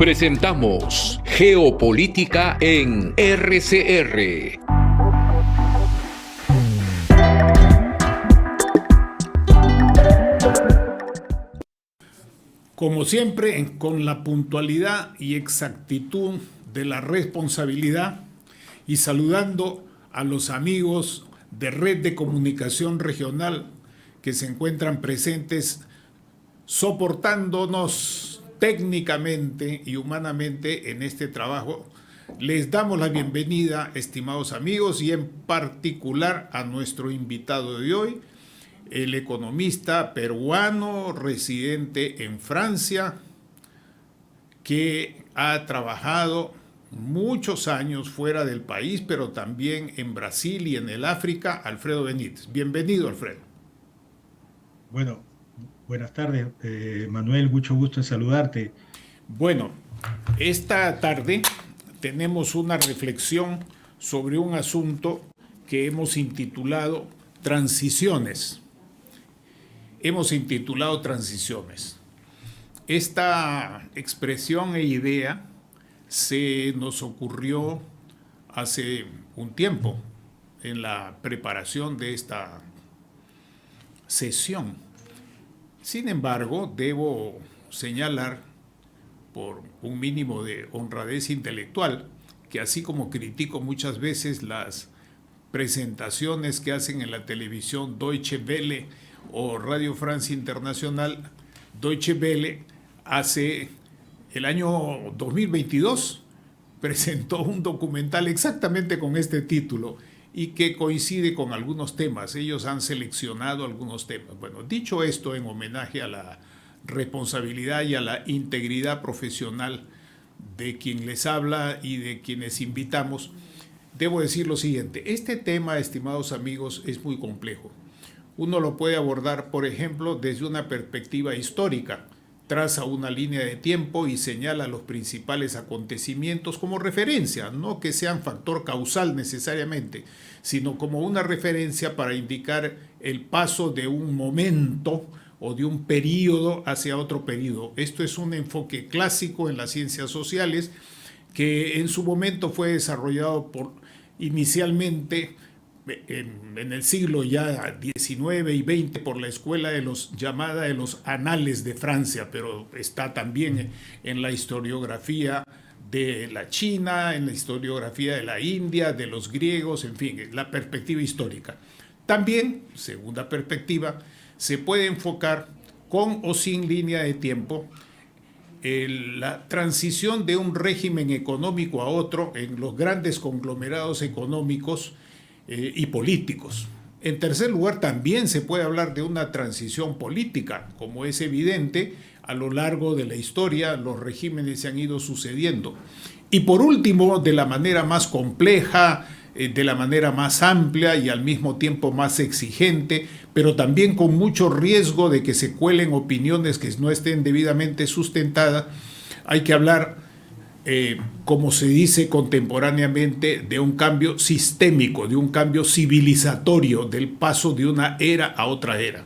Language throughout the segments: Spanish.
Presentamos Geopolítica en RCR. Como siempre, con la puntualidad y exactitud de la responsabilidad, y saludando a los amigos de Red de Comunicación Regional que se encuentran presentes soportándonos técnicamente y humanamente en este trabajo. Les damos la bienvenida, estimados amigos, y en particular a nuestro invitado de hoy, el economista peruano residente en Francia, que ha trabajado muchos años fuera del país, pero también en Brasil y en el África, Alfredo Benítez. Bienvenido, Alfredo. Bueno, buenas tardes, Manuel, mucho gusto en saludarte. Bueno, esta tarde tenemos una reflexión sobre un asunto que hemos intitulado Transiciones. Esta expresión e idea se nos ocurrió hace un tiempo en la preparación de esta sesión. Sin embargo, debo señalar, por un mínimo de honradez intelectual, que así como critico muchas veces las presentaciones que hacen en la televisión Deutsche Welle o Radio France Internacional, Deutsche Welle hace el año 2022 presentó un documental exactamente con este título y que coincide con algunos temas. Ellos han seleccionado algunos temas. Bueno, dicho esto, en homenaje a la responsabilidad y a la integridad profesional de quien les habla y de quienes invitamos, debo decir lo siguiente. Este tema, estimados amigos, es muy complejo. Uno lo puede abordar, por ejemplo, desde una perspectiva histórica. Traza una línea de tiempo y señala los principales acontecimientos como referencia, no que sean factor causal necesariamente, sino como una referencia para indicar el paso de un momento o de un periodo hacia otro periodo. Esto es un enfoque clásico en las ciencias sociales que en su momento fue desarrollado inicialmente en el siglo ya XIX y XX por la escuela llamada de los Anales de Francia, pero está también en la historiografía de la China, en la historiografía de la India, de los griegos, en fin, la perspectiva histórica. También, segunda perspectiva, se puede enfocar con o sin línea de tiempo la transición de un régimen económico a otro en los grandes conglomerados económicos y políticos. En tercer lugar, también se puede hablar de una transición política, como es evidente a lo largo de la historia, los regímenes se han ido sucediendo. Y por último, de la manera más compleja, de la manera más amplia y al mismo tiempo más exigente, pero también con mucho riesgo de que se cuelen opiniones que no estén debidamente sustentadas, hay que hablar, como se dice contemporáneamente, de un cambio sistémico, de un cambio civilizatorio, del paso de una era a otra era.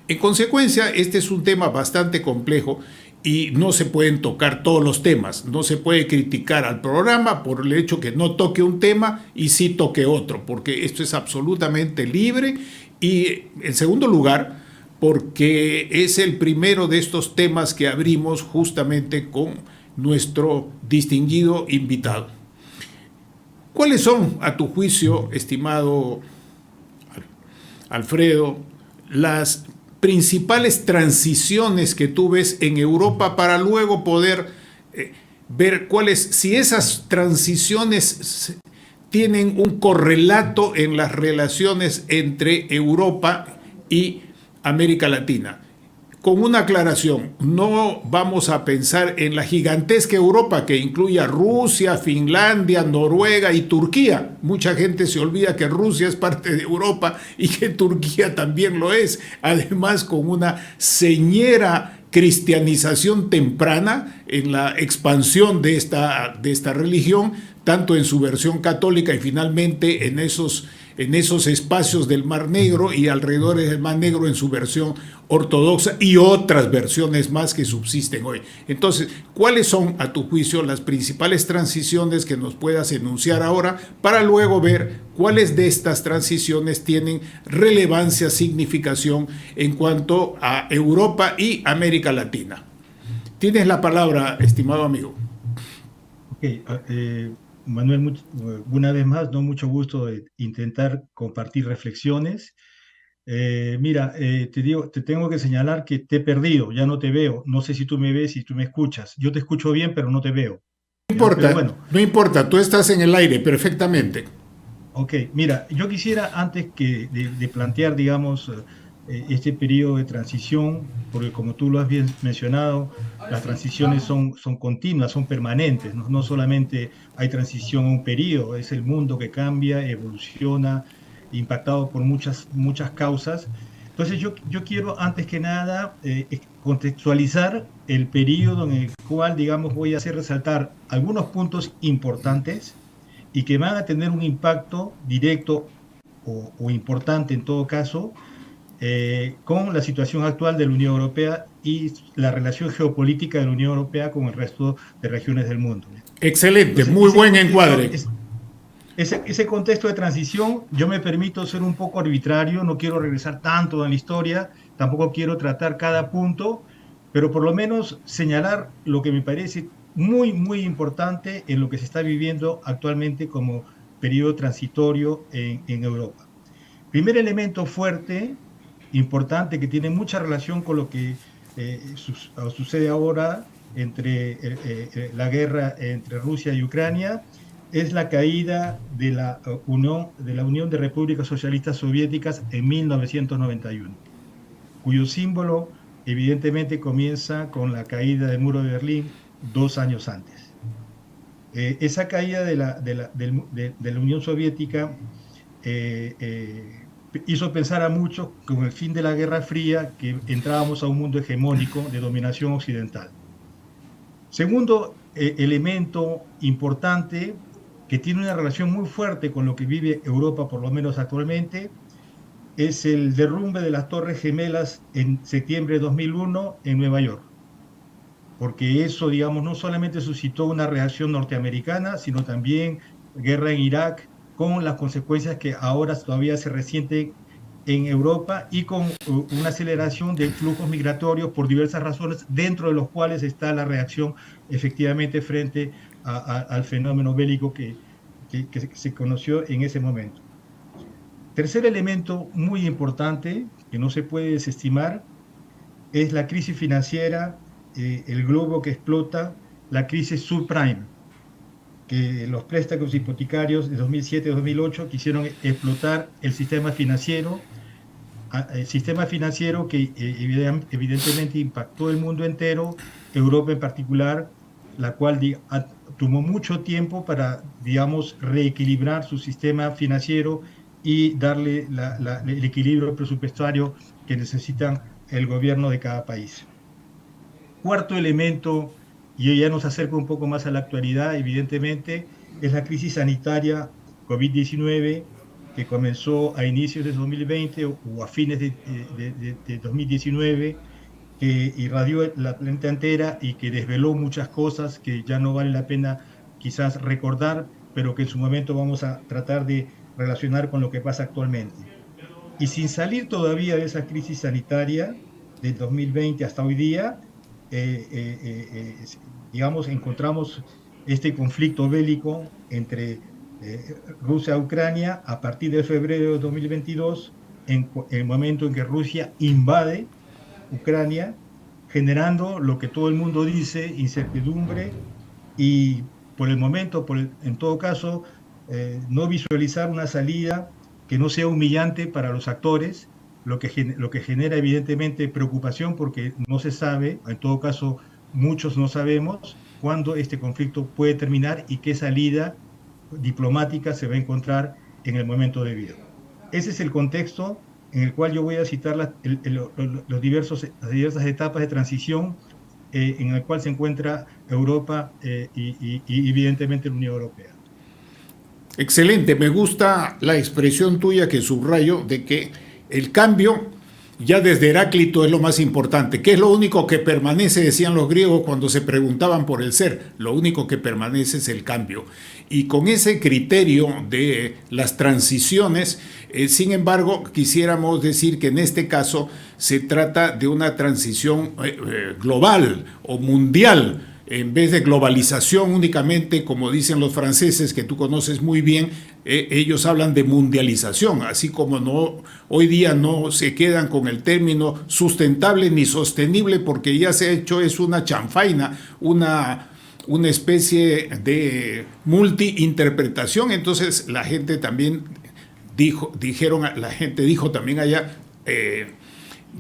En consecuencia, este es un tema bastante complejo y no se pueden tocar todos los temas. No se puede criticar al programa por el hecho que no toque un tema y sí toque otro, porque esto es absolutamente libre. Y en segundo lugar, porque es el primero de estos temas que abrimos justamente con nuestro distinguido invitado. ¿Cuáles son, a tu juicio, estimado Alfredo, las principales transiciones que tú ves en Europa para luego poder ver si esas transiciones tienen un correlato en las relaciones entre Europa y América Latina? Con una aclaración, no vamos a pensar en la gigantesca Europa que incluye a Rusia, Finlandia, Noruega y Turquía. Mucha gente se olvida que Rusia es parte de Europa y que Turquía también lo es, además con una señera cristianización temprana en la expansión de esta religión, tanto en su versión católica y finalmente en esos en esos espacios del Mar Negro y alrededor del Mar Negro en su versión ortodoxa y otras versiones más que subsisten hoy. Entonces, ¿cuáles son, a tu juicio, las principales transiciones que nos puedas enunciar ahora para luego ver cuáles de estas transiciones tienen relevancia, significación en cuanto a Europa y América Latina? Tienes la palabra, estimado amigo. Ok, Manuel, una vez más, no mucho gusto de intentar compartir reflexiones. Mira, te digo, te tengo que señalar que te he perdido, ya no te veo. No sé si tú me ves, si tú me escuchas. Yo te escucho bien, pero no te veo. No ¿Ya? Pero importa, bueno, no importa, tú estás en el aire perfectamente. ok. Mira, yo quisiera antes que de plantear, digamos, este periodo de transición, porque como tú lo has bien mencionado, las transiciones son continuas, son permanentes, ¿no? No solamente hay transición a un periodo, es el mundo que cambia, evoluciona, impactado por muchas causas. Entonces yo quiero antes que nada contextualizar el periodo en el cual, digamos, voy a hacer resaltar algunos puntos importantes y que van a tener un impacto directo o importante en todo caso con la situación actual de la Unión Europea y la relación geopolítica de la Unión Europea con el resto de regiones del mundo. Excelente, Entonces, muy buen encuadre. ese contexto de transición, yo me permito ser un poco arbitrario, no quiero regresar tanto en la historia, tampoco quiero tratar cada punto, pero por lo menos señalar lo que me parece muy, muy importante en lo que se está viviendo actualmente como periodo transitorio en Europa. Primer elemento fuerte, importante, que tiene mucha relación con lo que sucede ahora entre la guerra entre Rusia y Ucrania, es la caída de la Unión de Repúblicas Socialistas Soviéticas en 1991, cuyo símbolo evidentemente comienza con la caída del muro de Berlín 2 años antes. Esa caída de la Unión Soviética eh, eh, hizo pensar a muchos con el fin de la Guerra Fría que entrábamos a un mundo hegemónico de dominación occidental. Segundo elemento importante que tiene una relación muy fuerte con lo que vive Europa, por lo menos actualmente, es el derrumbe de las Torres Gemelas en septiembre de 2001 en Nueva York, porque eso, digamos, no solamente suscitó una reacción norteamericana, sino también guerra en Irak, con las consecuencias que ahora todavía se resienten en Europa y con una aceleración de flujos migratorios por diversas razones, dentro de los cuales está la reacción efectivamente frente al fenómeno bélico que se conoció en ese momento. Tercer elemento muy importante que no se puede desestimar es la crisis financiera, el globo que explota, la crisis subprime, que los préstamos hipotecarios de 2007-2008 quisieron explotar el sistema financiero que evidentemente impactó el mundo entero, Europa en particular, la cual tomó mucho tiempo para, digamos, reequilibrar su sistema financiero y darle el equilibrio presupuestario que necesitan el gobierno de cada país. Cuarto elemento, y ya nos acerca un poco más a la actualidad, evidentemente, es la crisis sanitaria COVID-19 que comenzó a inicios de 2020 o a fines de 2019, que irradió la planeta entera y que desveló muchas cosas que ya no vale la pena quizás recordar, pero que en su momento vamos a tratar de relacionar con lo que pasa actualmente. Y sin salir todavía de esa crisis sanitaria del 2020 hasta hoy día, eh, eh, eh, eh, digamos, encontramos este conflicto bélico entre Rusia y Ucrania a partir de febrero de 2022, en el momento en que Rusia invade Ucrania, generando lo que todo el mundo dice, incertidumbre y por el momento, en todo caso, no visualizar una salida que no sea humillante para los actores, lo que genera evidentemente preocupación porque no se sabe, en todo caso muchos no sabemos cuándo este conflicto puede terminar y qué salida diplomática se va a encontrar en el momento debido. Ese es el contexto en el cual yo voy a citar las diversas etapas de transición en el cual se encuentra Europa y evidentemente la Unión Europea. Excelente, me gusta la expresión tuya que subrayo de que el cambio ya desde Heráclito es lo más importante. ¿Qué es lo único que permanece? Decían los griegos cuando se preguntaban por el ser. Lo único que permanece es el cambio. Y con ese criterio de las transiciones, sin embargo, quisiéramos decir que en este caso se trata de una transición global o mundial, en vez de globalización únicamente, como dicen los franceses, que tú conoces muy bien. Ellos hablan de mundialización, así como hoy día no se quedan con el término sustentable ni sostenible, porque ya se ha hecho, es una chanfaina, una especie de multiinterpretación. Entonces la gente también la gente dijo también allá,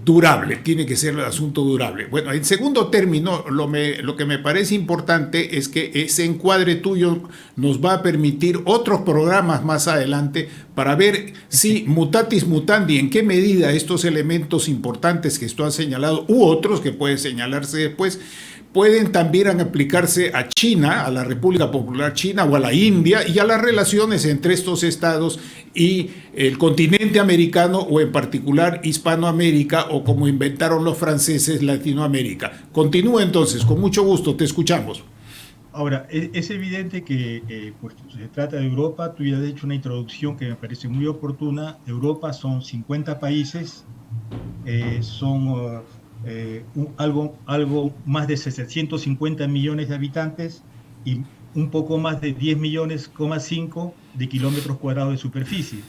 durable, tiene que ser el asunto durable. Bueno, en segundo término, lo que me parece importante es que ese encuadre tuyo nos va a permitir otros programas más adelante para ver si mutatis mutandi, en qué medida estos elementos importantes que tú has señalado, u otros que pueden señalarse después, pueden también aplicarse a China, a la República Popular China o a la India, y a las relaciones entre estos estados y el continente americano, o en particular Hispanoamérica, o como inventaron los franceses, Latinoamérica. Continúa entonces, con mucho gusto, te escuchamos. Ahora, es evidente que pues, se trata de Europa. Tú ya has hecho una introducción que me parece muy oportuna. Europa son 50 países, son algo más de 750 millones de habitantes y un poco más de 10 millones,5 de kilómetros cuadrados de superficie.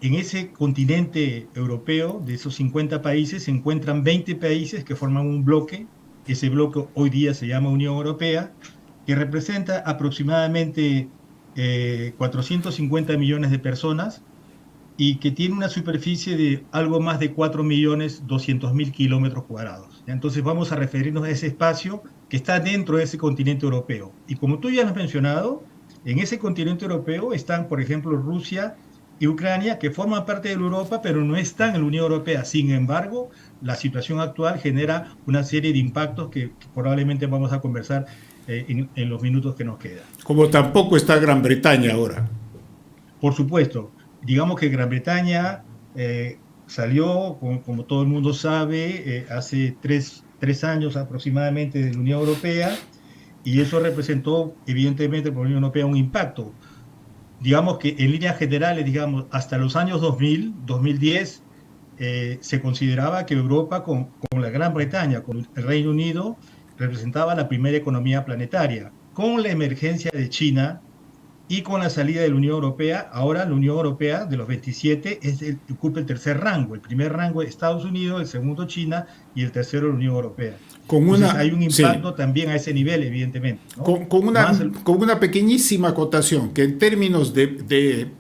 En ese continente europeo, de esos 50 países, se encuentran 20 países que forman un bloque. Ese bloque hoy día se llama Unión Europea, que representa aproximadamente 450 millones de personas y que tiene una superficie de algo más de 4.200.000 kilómetros cuadrados. Entonces vamos a referirnos a ese espacio que está dentro de ese continente europeo. Y como tú ya has mencionado, en ese continente europeo están, por ejemplo, Rusia y Ucrania, que forman parte de Europa, pero no están en la Unión Europea. Sin embargo, la situación actual genera una serie de impactos que probablemente vamos a conversar en los minutos que nos quedan. Como tampoco está Gran Bretaña ahora. Por supuesto. Digamos que Gran Bretaña salió, como todo el mundo sabe, hace tres años aproximadamente de la Unión Europea, y eso representó evidentemente para la Unión Europea un impacto. Digamos que en líneas generales, digamos, hasta los años 2010, se consideraba que Europa con la Gran Bretaña, con el Reino Unido, representaba la primera economía planetaria. Con la emergencia de China y con la salida de la Unión Europea, ahora la Unión Europea de los 27 ocupa el tercer rango. El primer rango es Estados Unidos, el segundo China y el tercero la Unión Europea. Entonces hay un impacto también a ese nivel, evidentemente, ¿no? Con una pequeñísima acotación, que en términos de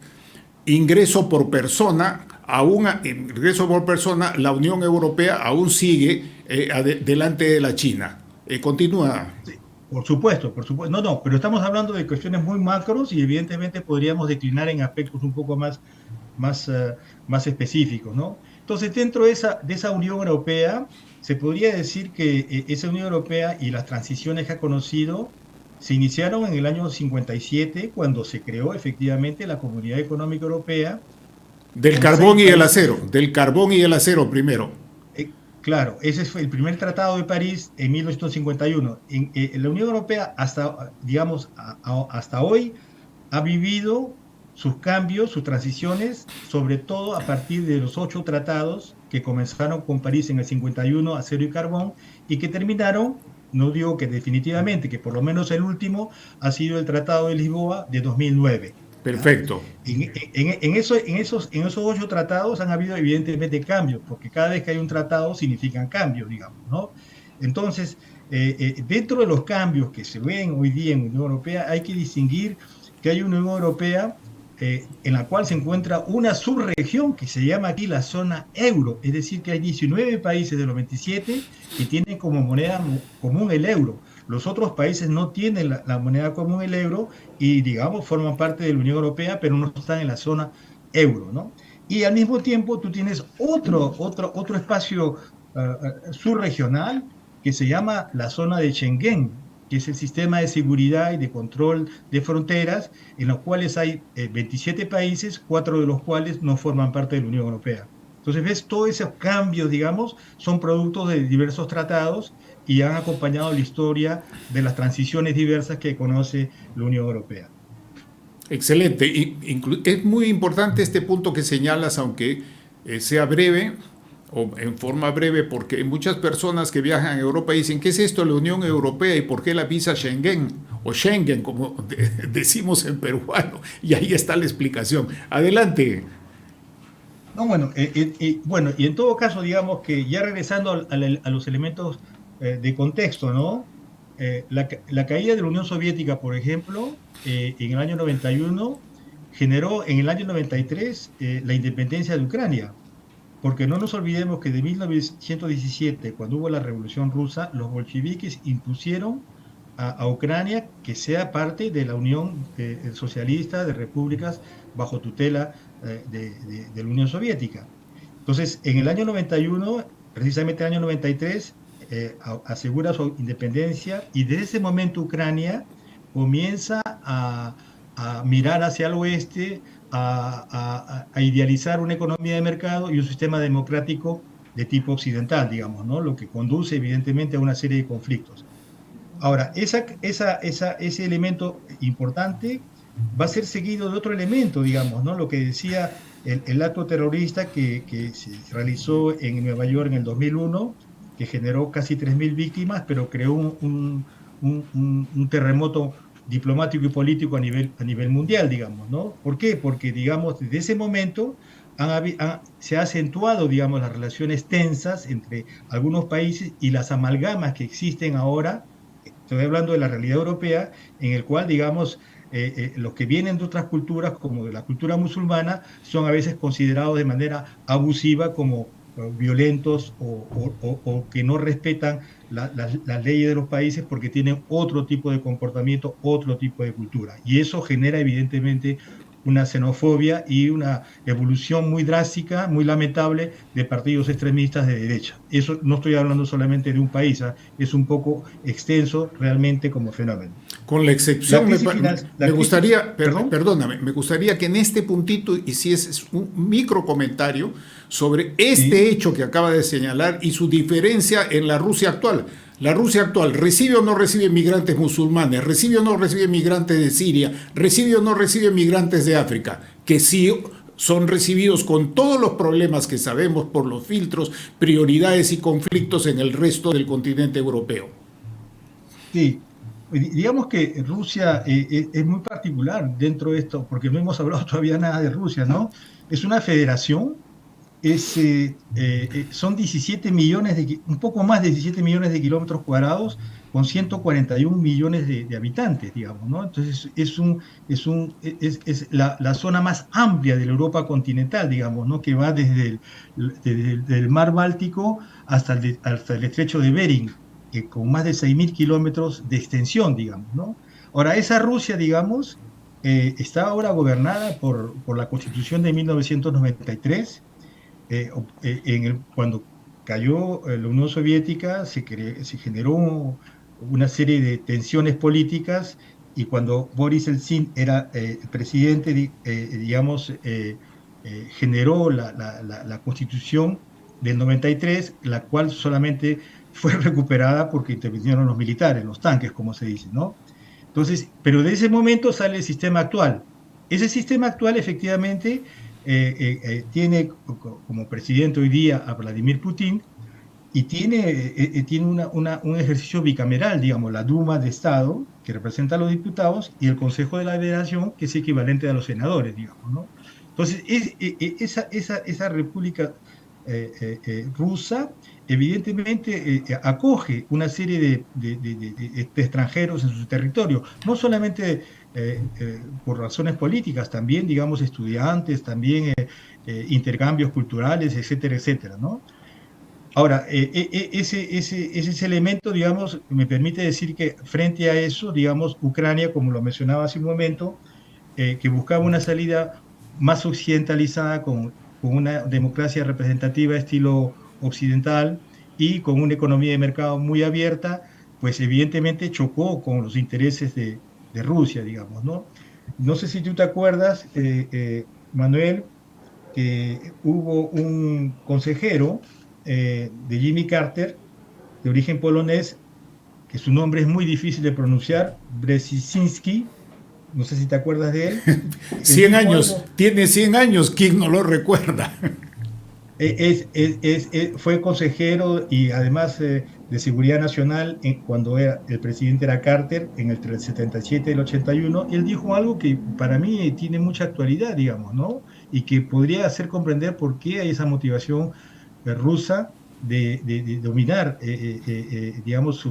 ingreso por persona, la Unión Europea aún sigue delante de la China. Continúa. Sí. Por supuesto. No, pero estamos hablando de cuestiones muy macros y evidentemente podríamos declinar en aspectos un poco más específicos, ¿no? Entonces, dentro de esa Unión Europea, se podría decir que esa Unión Europea y las transiciones que ha conocido se iniciaron en el año 57, cuando se creó efectivamente la Comunidad Económica Europea. Del carbón y el acero primero. Claro, ese fue el primer Tratado de París en 1951. En la Unión Europea, hasta hoy, ha vivido sus cambios, sus transiciones, sobre todo a partir de los 8 tratados que comenzaron con París en el 51, acero y carbón, y que terminaron, no digo que definitivamente, que por lo menos el último ha sido el Tratado de Lisboa de 2009. Perfecto. En esos 8 tratados han habido evidentemente cambios, porque cada vez que hay un tratado significan cambios, digamos, ¿no? Entonces, dentro de los cambios que se ven hoy día en la Unión Europea, hay que distinguir que hay una Unión Europea en la cual se encuentra una subregión que se llama aquí la zona euro, es decir, que hay 19 países de los 27 que tienen como moneda común el euro. Los otros países no tienen la moneda común, el euro, y digamos forman parte de la Unión Europea, pero no están en la zona euro, ¿no? Y al mismo tiempo tú tienes otro espacio subregional que se llama la zona de Schengen. que es el sistema de seguridad y de control de fronteras, en los cuales hay 27 países, 4 de los cuales no forman parte de la Unión Europea. Entonces, ves, todos esos cambios, digamos, son productos de diversos tratados y han acompañado la historia de las transiciones diversas que conoce la Unión Europea. Excelente. Es muy importante este punto que señalas, aunque sea breve o en forma breve, porque hay muchas personas que viajan a Europa y dicen, ¿qué es esto la Unión Europea y por qué la visa Schengen? O Schengen, como decimos en peruano. Y ahí está la explicación. Adelante. No, bueno, bueno, y en todo caso, digamos que ya regresando a los elementos de contexto, ¿no? La caída de la Unión Soviética, por ejemplo, en el año 91, generó en el año 93 la independencia de Ucrania. Porque no nos olvidemos que de 1917, cuando hubo la Revolución Rusa, los bolcheviques impusieron a Ucrania que sea parte de la Unión Socialista de Repúblicas bajo tutela de la Unión Soviética. Entonces, en el año 91, precisamente el año 93, asegura su independencia y desde ese momento Ucrania comienza a mirar hacia el oeste, a idealizar una economía de mercado y un sistema democrático de tipo occidental, digamos, ¿no? Lo que conduce evidentemente a una serie de conflictos. Ahora, ese elemento importante va a ser seguido de otro elemento, digamos, ¿no? Lo que decía el acto terrorista que se realizó en Nueva York en el 2001, que generó casi 3.000 víctimas, pero creó un terremoto diplomático y político a nivel mundial, digamos, ¿no? ¿Por qué? Porque, digamos, desde ese momento se ha acentuado, digamos, las relaciones tensas entre algunos países y las amalgamas que existen ahora. Estoy hablando de la realidad europea, en el cual, digamos, los que vienen de otras culturas, como de la cultura musulmana, son a veces considerados de manera abusiva como violentos o que no respetan las leyes de los países porque tienen otro tipo de comportamiento, otro tipo de cultura. Y eso genera evidentemente una xenofobia y una evolución muy drástica, muy lamentable de partidos extremistas de derecha. Eso no estoy hablando solamente de un país, es un poco extenso realmente como fenómeno. Con la excepción, me gustaría, perdóname, me gustaría que en este puntito hicieses un micro comentario sobre este hecho que acaba de señalar y su diferencia en la Rusia actual. La Rusia actual, ¿recibe o no recibe migrantes musulmanes? ¿Recibe o no recibe migrantes de Siria? ¿Recibe o no recibe migrantes de África? Que sí son recibidos con todos los problemas que sabemos por los filtros, prioridades y conflictos en el resto del continente europeo. Sí, digamos que Rusia es muy particular dentro de esto, porque no hemos hablado todavía nada de Rusia, ¿no? Es una federación. Son 17 millones un poco más de 17 millones de kilómetros cuadrados con 141 millones de habitantes, digamos, ¿no? Entonces es la zona más amplia de la Europa continental, digamos, ¿no? Que va desde el mar Báltico hasta el estrecho de Bering, con más de 6.000 kilómetros de extensión, digamos, ¿no? Ahora, esa Rusia, digamos, está ahora gobernada por la Constitución de 1993. Cuando cayó la Unión Soviética se generó una serie de tensiones políticas y cuando Boris Yeltsin era presidente, digamos, generó la Constitución del 93, la cual solamente fue recuperada porque intervinieron los militares, los tanques, como se dice, ¿no? Entonces, pero de ese momento sale el sistema actual. Ese sistema actual efectivamente tiene como presidente hoy día a Vladimir Putin y tiene un ejercicio bicameral, digamos, la Duma de Estado, que representa a los diputados, y el Consejo de la Federación, que es equivalente a los senadores, digamos, ¿no? Entonces, esa república rusa evidentemente acoge una serie de extranjeros en su territorio, no solamente por razones políticas, también, digamos, estudiantes, también intercambios culturales, etcétera, etcétera, ¿no? Ahora, ese elemento, digamos, me permite decir que frente a eso, digamos, Ucrania, como lo mencionaba hace un momento, que buscaba una salida más occidentalizada con una democracia representativa estilo occidental y con una economía de mercado muy abierta, pues evidentemente chocó con los intereses de Rusia, digamos, ¿no? No sé si tú te acuerdas, Manuel, que hubo un consejero de Jimmy Carter, de origen polonés, que su nombre es muy difícil de pronunciar, Brzezinski, no sé si te acuerdas de él. Él 100 dijo años, algo, tiene 100 años, ¿quién no lo recuerda? fue consejero y además de Seguridad Nacional cuando el presidente era Carter, entre el 77 y el 81. Él dijo algo que para mí tiene mucha actualidad, digamos, ¿no? Y que podría hacer comprender por qué hay esa motivación rusa de dominar, digamos,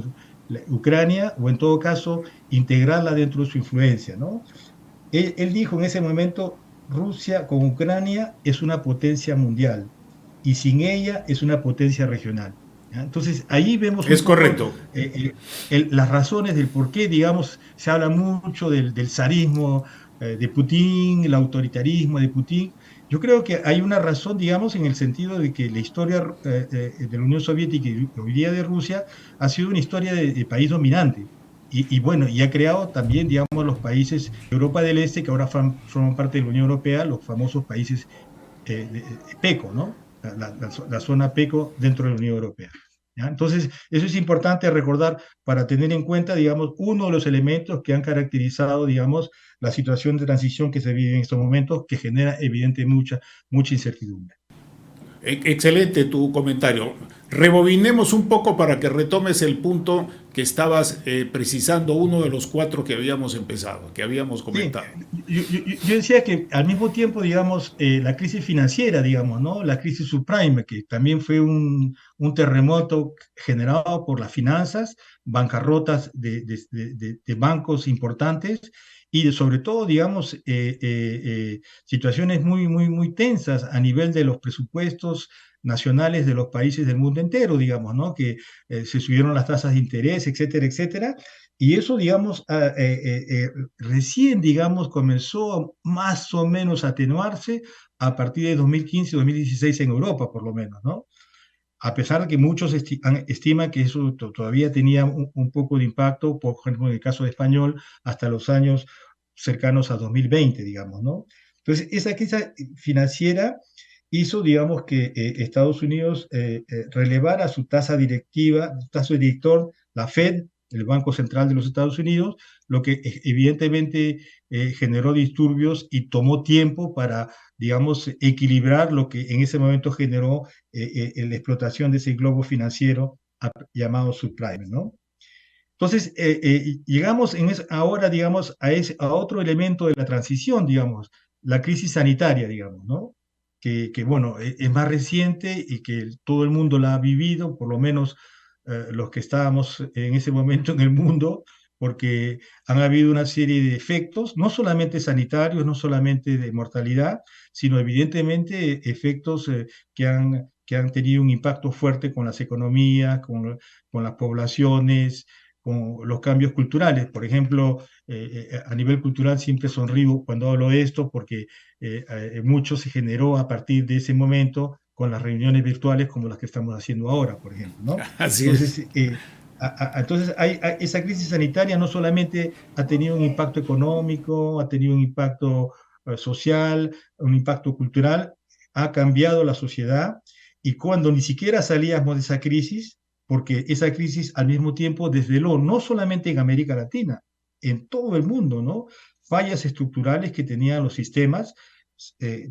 Ucrania, o en todo caso, integrarla dentro de su influencia, ¿no? Él dijo en ese momento, Rusia con Ucrania es una potencia mundial y sin ella es una potencia regional. ¿Ya? Entonces, ahí vemos un Es poco correcto. las razones del por qué, digamos, se habla mucho del zarismo de Putin, el autoritarismo de Putin. Yo creo que hay una razón, digamos, en el sentido de que la historia de la Unión Soviética y hoy día de Rusia ha sido una historia de país dominante. Y bueno, y ha creado también, digamos, los países de Europa del Este, que ahora forman parte de la Unión Europea, los famosos países PECO, ¿no? La zona PECO dentro de la Unión Europea. ¿Ya? Entonces, eso es importante recordar para tener en cuenta, digamos, uno de los elementos que han caracterizado, digamos, la situación de transición que se vive en estos momentos, que genera evidente mucha incertidumbre. Excelente tu comentario. Rebobinemos un poco para que retomes el punto que estabas precisando, uno de los cuatro que habíamos empezado, que habíamos Sí, comentado. yo decía que al mismo tiempo, digamos, la crisis financiera, digamos, ¿no? La crisis subprime, que también fue un terremoto generado por las finanzas, bancarrotas de bancos importantes y sobre todo, digamos, situaciones muy tensas a nivel de los presupuestos nacionales de los países del mundo entero, digamos, ¿no? Que se subieron las tasas de interés, etcétera, etcétera. Y eso, digamos, recién, digamos, comenzó más o menos a atenuarse a partir de 2015-2016 en Europa, por lo menos, ¿no? A pesar de que muchos estiman que eso todavía tenía un poco de impacto, por ejemplo, en el caso de español, hasta los años cercanos a 2020, digamos, ¿no? Entonces, esa crisis financiera hizo, digamos, que Estados Unidos relevara su tasa directiva, su tasa director, la Fed, el Banco Central de los Estados Unidos, lo que evidentemente generó disturbios y tomó tiempo para, digamos, equilibrar lo que en ese momento generó la explotación de ese globo financiero llamado subprime, ¿no? Entonces, llegamos ahora, digamos, a otro elemento de la transición, digamos, la crisis sanitaria, digamos, ¿no? Bueno, es más reciente y que todo el mundo la ha vivido, por lo menos los que estábamos en ese momento en el mundo, porque han habido una serie de efectos, no solamente sanitarios, no solamente de mortalidad, sino evidentemente efectos que han tenido un impacto fuerte con las economías, con las poblaciones, con los cambios culturales. Por ejemplo, a nivel cultural siempre sonrío cuando hablo de esto porque mucho se generó a partir de ese momento con las reuniones virtuales como las que estamos haciendo ahora, por ejemplo, ¿no? Así es. Entonces, entonces esa crisis sanitaria no solamente ha tenido un impacto económico, ha tenido un impacto social, un impacto cultural, ha cambiado la sociedad y cuando ni siquiera salíamos de esa crisis, porque esa crisis al mismo tiempo desveló, no solamente en América Latina, en todo el mundo, ¿no? Fallas estructurales que tenían los sistemas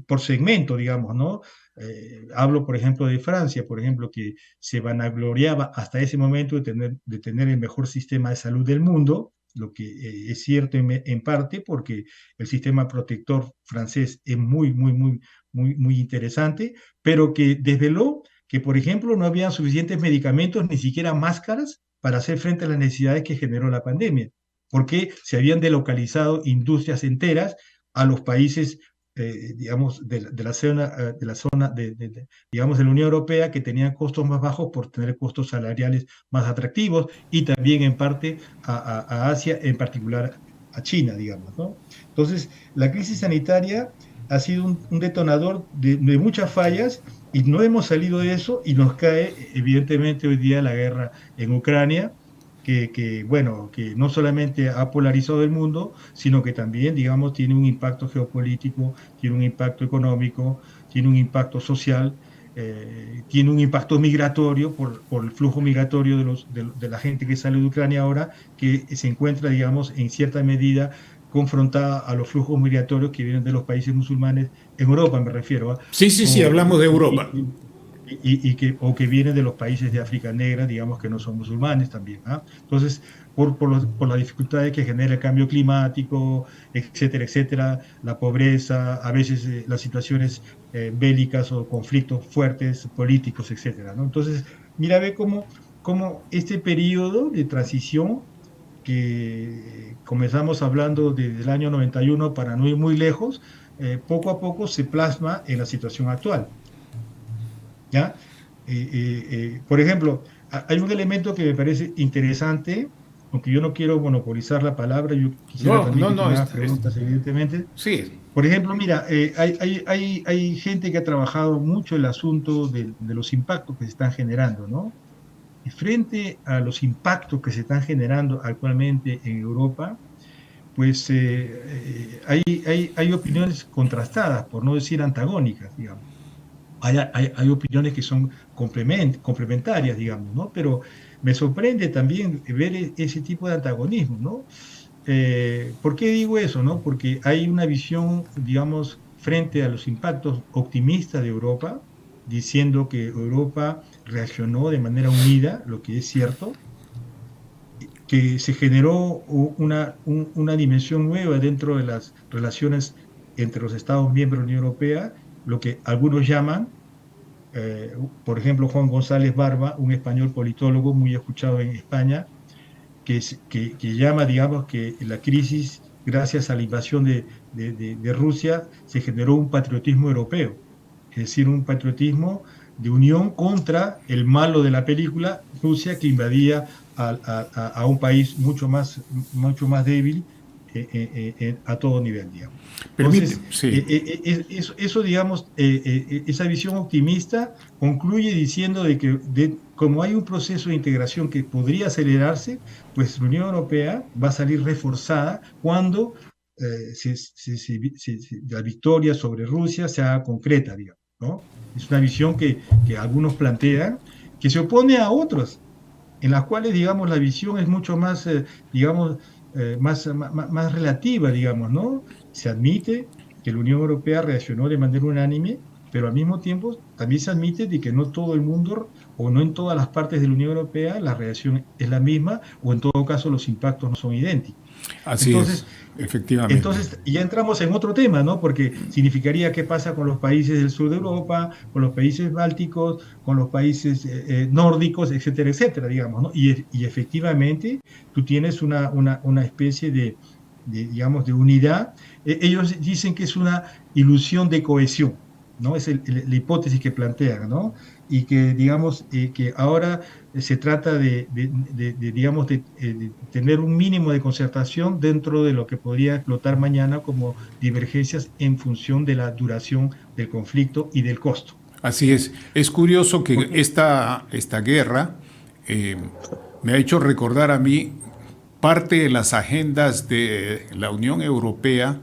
por segmento, digamos, ¿no? Hablo, por ejemplo, de Francia, por ejemplo, que se vanagloriaba hasta ese momento de tener el mejor sistema de salud del mundo, lo que es cierto en parte porque el sistema protector francés es muy interesante, pero que desveló que, por ejemplo, no habían suficientes medicamentos, ni siquiera máscaras, para hacer frente a las necesidades que generó la pandemia, porque se habían delocalizado industrias enteras a los países, digamos, de la zona, digamos, de la Unión Europea, que tenían costos más bajos por tener costos salariales más atractivos, y también en parte a Asia, en particular a China, digamos, ¿no? Entonces, la crisis sanitaria ha sido un detonador de muchas fallas y no hemos salido de eso y nos cae evidentemente hoy día la guerra en Ucrania bueno, que no solamente ha polarizado el mundo, sino que también, digamos, tiene un impacto geopolítico, tiene un impacto económico, tiene un impacto social, tiene un impacto migratorio por el flujo migratorio de la gente que sale de Ucrania ahora, que se encuentra, digamos, en cierta medida confrontada a los flujos migratorios que vienen de los países musulmanes, en Europa me refiero, ¿ah? Sí, sí, sí, hablamos de Europa. O que vienen de los países de África Negra, digamos que no son musulmanes también, ¿ah? Entonces, por las dificultades que genera el cambio climático, etcétera, etcétera, la pobreza, a veces las situaciones bélicas o conflictos fuertes, políticos, etcétera, ¿no? Entonces, mira, ve cómo este periodo de transición que comenzamos hablando desde el año 91 para no ir muy lejos, poco a poco se plasma en la situación actual. ¿Ya? Por ejemplo, hay un elemento que me parece interesante, aunque yo no quiero monopolizar la palabra, yo quisiera No, también no, que tú no, me hagas preguntas, evidentemente. sí. Por ejemplo, mira, hay gente que ha trabajado mucho el asunto de los impactos que se están generando, ¿no? Y frente a los impactos que se están generando actualmente en Europa, pues hay opiniones contrastadas, por no decir antagónicas, digamos. Hay opiniones que son complementarias, digamos, ¿no? Pero me sorprende también ver ese tipo de antagonismo, ¿no? ¿Por qué digo eso, no? Porque hay una visión, digamos, frente a los impactos optimistas de Europa, diciendo que Europa reaccionó de manera unida, lo que es cierto, que se generó una dimensión nueva dentro de las relaciones entre los Estados miembros de la Unión Europea, lo que algunos llaman, por ejemplo, Juan González Barba, un español politólogo muy escuchado en España, que llama, digamos, que la crisis, gracias a la invasión de Rusia, se generó un patriotismo europeo, es decir, un patriotismo de unión contra el malo de la película, Rusia, que invadía a un país mucho más débil a todo nivel, digamos. Permite, Entonces, sí. eso, digamos, esa visión optimista concluye diciendo de que como hay un proceso de integración que podría acelerarse, pues la Unión Europea va a salir reforzada cuando la victoria sobre Rusia se haga concreta, digamos, ¿no? Es una visión que algunos plantean, que se opone a otros, en las cuales, digamos, la visión es mucho más, digamos, más relativa, digamos, ¿no? Se admite que la Unión Europea reaccionó de manera unánime, pero al mismo tiempo también se admite de que no todo el mundo o no en todas las partes de la Unión Europea la reacción es la misma o en todo caso los impactos no son idénticos. Así es, Entonces, efectivamente. entonces, ya entramos en otro tema, ¿no? Porque significaría qué pasa con los países del sur de Europa, con los países bálticos, con los países nórdicos, etcétera, etcétera, digamos, ¿no? Y efectivamente tú tienes una especie digamos, de unidad. Ellos dicen que es una ilusión de cohesión, ¿no? Es la hipótesis que plantean, ¿no? Y que, digamos, que ahora se trata digamos, de tener un mínimo de concertación dentro de lo que podría explotar mañana como divergencias en función de la duración del conflicto y del costo. Así es. Es curioso que Porque, esta guerra eh, me ha hecho recordar a mí parte de las agendas de la Unión Europea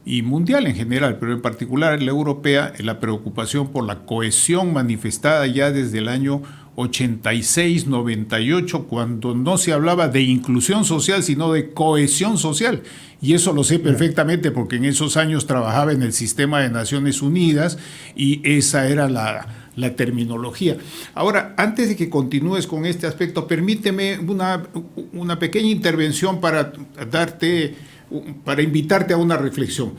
y mundial en general, pero en particular la europea, la preocupación por la cohesión manifestada ya desde el año 86, 98, cuando no se hablaba de inclusión social, sino de cohesión social. Y eso lo sé perfectamente porque en esos años trabajaba en el sistema de Naciones Unidas y esa era la terminología. Ahora, antes de que continúes con este aspecto, permíteme una pequeña intervención para invitarte a una reflexión.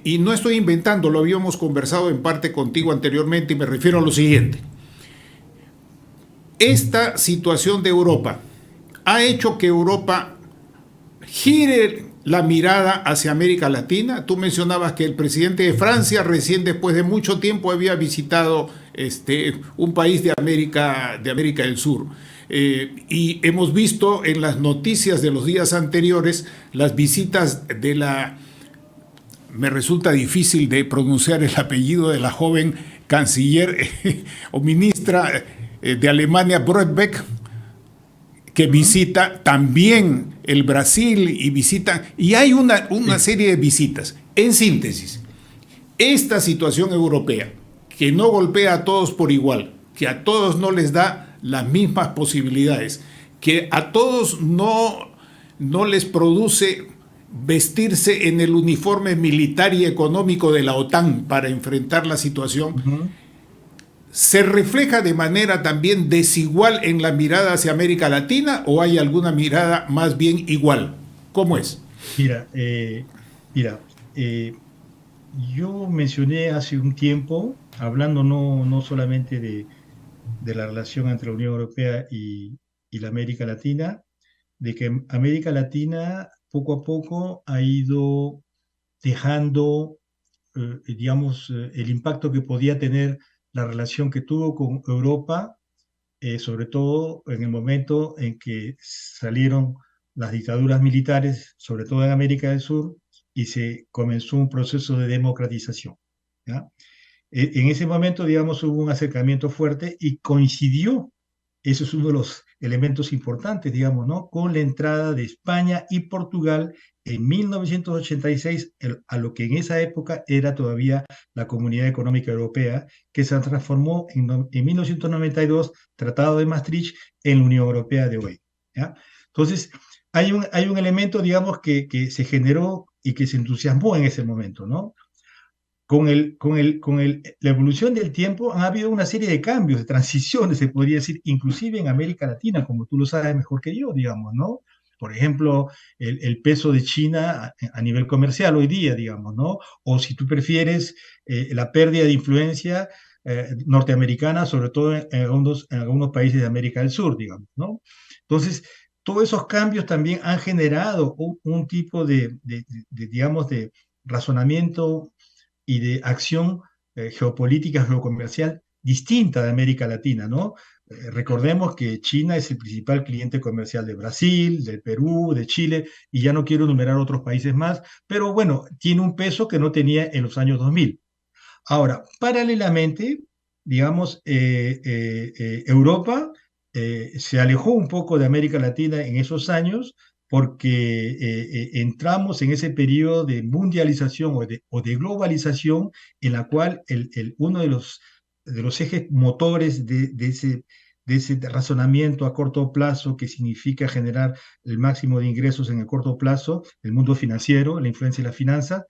Y no estoy inventando, lo habíamos conversado en parte contigo anteriormente y me refiero a lo siguiente. Esta situación de Europa ha hecho que Europa gire la mirada hacia América Latina. Tú mencionabas que el presidente de Francia recién después de mucho tiempo había visitado un país de América del Sur. Y hemos visto en las noticias de los días anteriores las visitas me resulta difícil de pronunciar el apellido de la joven canciller o ministra de Alemania, Brotbeck, que visita también el Brasil y visitan, y hay una serie de visitas. En síntesis, esta situación europea, que no golpea a todos por igual, que a todos no les da las mismas posibilidades, que a todos no les produce vestirse en el uniforme militar y económico de la OTAN para enfrentar la situación, ¿se refleja de manera también desigual en la mirada hacia América Latina o hay alguna mirada más bien igual? ¿Cómo es? Mira, yo mencioné hace un tiempo, hablando no solamente de la relación entre la Unión Europea y la América Latina, de que América Latina poco a poco ha ido dejando, digamos, el impacto que podía tener la relación que tuvo con Europa, sobre todo en el momento en que salieron las dictaduras militares, sobre todo en América del Sur, y se comenzó un proceso de democratización, ¿ya? En ese momento, digamos, hubo un acercamiento fuerte y coincidió, eso es uno de los elementos importantes, digamos, ¿no?, con la entrada de España y Portugal en 1986 a lo que en esa época era todavía la Comunidad Económica Europea, que se transformó en 1992, Tratado de Maastricht, en la Unión Europea de hoy, ¿ya? Entonces, hay un elemento, digamos, que se generó y que se entusiasmó en ese momento, ¿no? La evolución del tiempo ha habido una serie de cambios, de transiciones, se podría decir, inclusive en América Latina, como tú lo sabes mejor que yo, digamos, ¿no? Por ejemplo, el peso de China a nivel comercial hoy día, digamos, ¿no? O si tú prefieres, la pérdida de influencia norteamericana, sobre todo en algunos países de América del Sur, digamos, ¿no? Entonces, todos esos cambios también han generado un tipo digamos, de razonamiento y de acción geopolítica, geocomercial distinta de América Latina, ¿no? Recordemos que China es el principal cliente comercial de Brasil, de Perú, de Chile, y ya no quiero enumerar otros países más, pero bueno, tiene un peso que no tenía en los años 2000. Ahora, paralelamente, digamos, Europa se alejó un poco de América Latina en esos años porque entramos en ese periodo de mundialización o de globalización en la cual uno de los ejes motores de ese razonamiento a corto plazo que significa generar el máximo de ingresos en el corto plazo, el mundo financiero, la influencia de la finanza,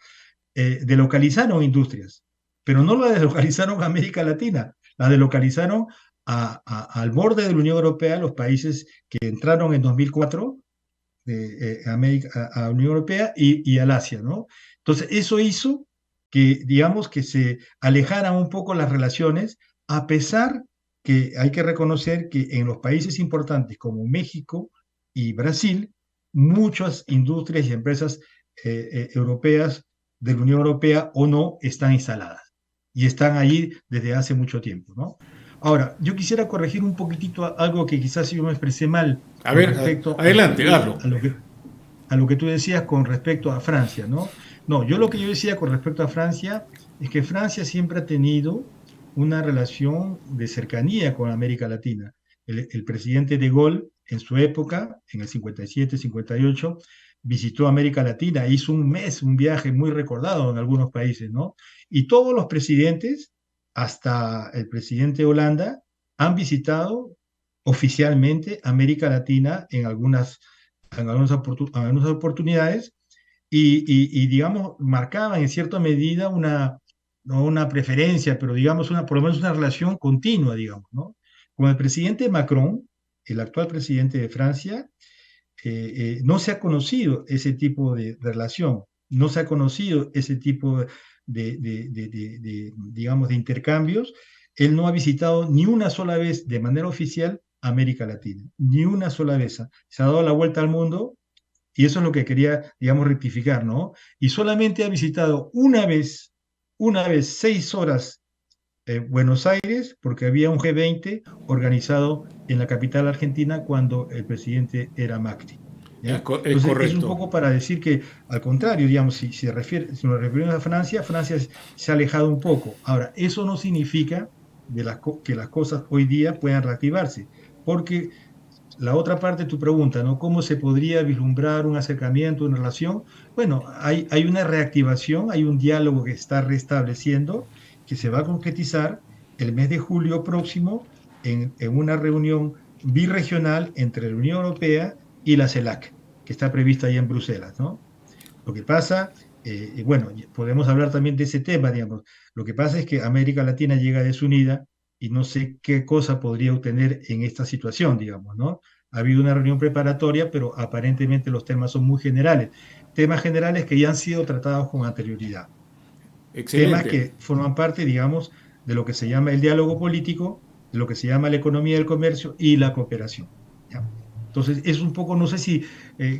delocalizaron industrias, pero no la deslocalizaron a América Latina, la deslocalizaron al borde de la Unión Europea, los países que entraron en 2004 a la Unión Europea y al Asia, ¿no? Entonces, eso hizo que, digamos, que se alejaran un poco las relaciones, a pesar que hay que reconocer que en los países importantes como México y Brasil, muchas industrias y empresas europeas de la Unión Europea o no están instaladas y están allí desde hace mucho tiempo, ¿no? Ahora, yo quisiera corregir un poquitito algo que quizás yo me expresé mal A ver, adelante, hazlo. A lo que tú decías con respecto a Francia, ¿no? No, lo que yo decía con respecto a Francia es que Francia siempre ha tenido una relación de cercanía con América Latina. El presidente de Gaulle, en su época, en el 57, 58, visitó América Latina, hizo un viaje muy recordado en algunos países, ¿no? Y todos los presidentes, hasta el presidente de Holanda, han visitado oficialmente América Latina en algunas oportunidades digamos, marcaban en cierta medida no una preferencia, pero digamos, por lo menos una relación continua, digamos, ¿no? Con el presidente Macron, el actual presidente de Francia, no se ha conocido ese tipo de relación, no se ha conocido ese tipo digamos, de intercambios. Él no ha visitado ni una sola vez de manera oficial América Latina, ni una sola vez. Se ha dado la vuelta al mundo y eso es lo que quería, digamos, rectificar, ¿no? Y solamente ha visitado una vez 6 horas Buenos Aires, porque había un G20 organizado en la capital argentina cuando el presidente era Macri, ¿ya? Es correcto. Es un poco para decir que, al contrario, digamos, si nos referimos a Francia, Francia se ha alejado un poco. Ahora, eso no significa que las cosas hoy día puedan reactivarse, porque la otra parte de tu pregunta, ¿no? ¿Cómo se podría vislumbrar un acercamiento, una relación? Bueno, hay una reactivación, hay un diálogo que está restableciendo, que se va a concretizar el mes de julio próximo en una reunión birregional entre la Unión Europea y la CELAC, que está prevista ahí en Bruselas, ¿no? Lo que pasa, bueno, podemos hablar también de ese tema, digamos. Lo que pasa es que América Latina llega desunida y no sé qué cosa podría obtener en esta situación, digamos, ¿no? Ha habido una reunión preparatoria, pero aparentemente los temas son muy generales. Temas generales que ya han sido tratados con anterioridad. Temas Excelente. que forman parte, digamos, de lo que se llama el diálogo político, de lo que se llama la economía del comercio y la cooperación. ¿Ya? Entonces, es un poco, no sé si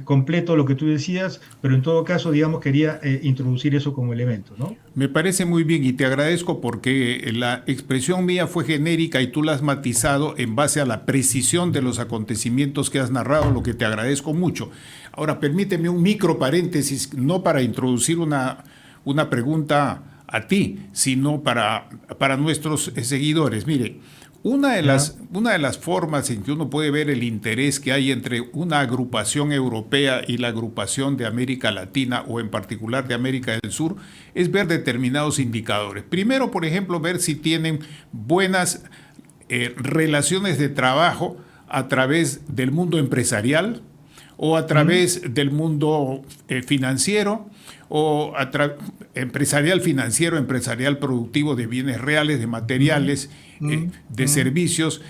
completo lo que tú decías, pero en todo caso, digamos, quería introducir eso como elemento, ¿no? Me parece muy bien y te agradezco porque la expresión mía fue genérica y tú la has matizado en base a la precisión de los acontecimientos que has narrado, lo que te agradezco mucho. Ahora, permíteme un micro paréntesis, no para introducir una pregunta a ti, sino para nuestros seguidores. Mire, ¿Ya? una de las formas en que uno puede ver el interés que hay entre una agrupación europea y la agrupación de América Latina o en particular de América del Sur es ver determinados indicadores. Primero, por ejemplo, ver si tienen buenas relaciones de trabajo a través del mundo empresarial o a ¿Mm? través del mundo financiero o empresarial financiero, empresarial productivo de bienes reales, de ¿Mm? materiales, ¿Mm? de ¿Mm? servicios.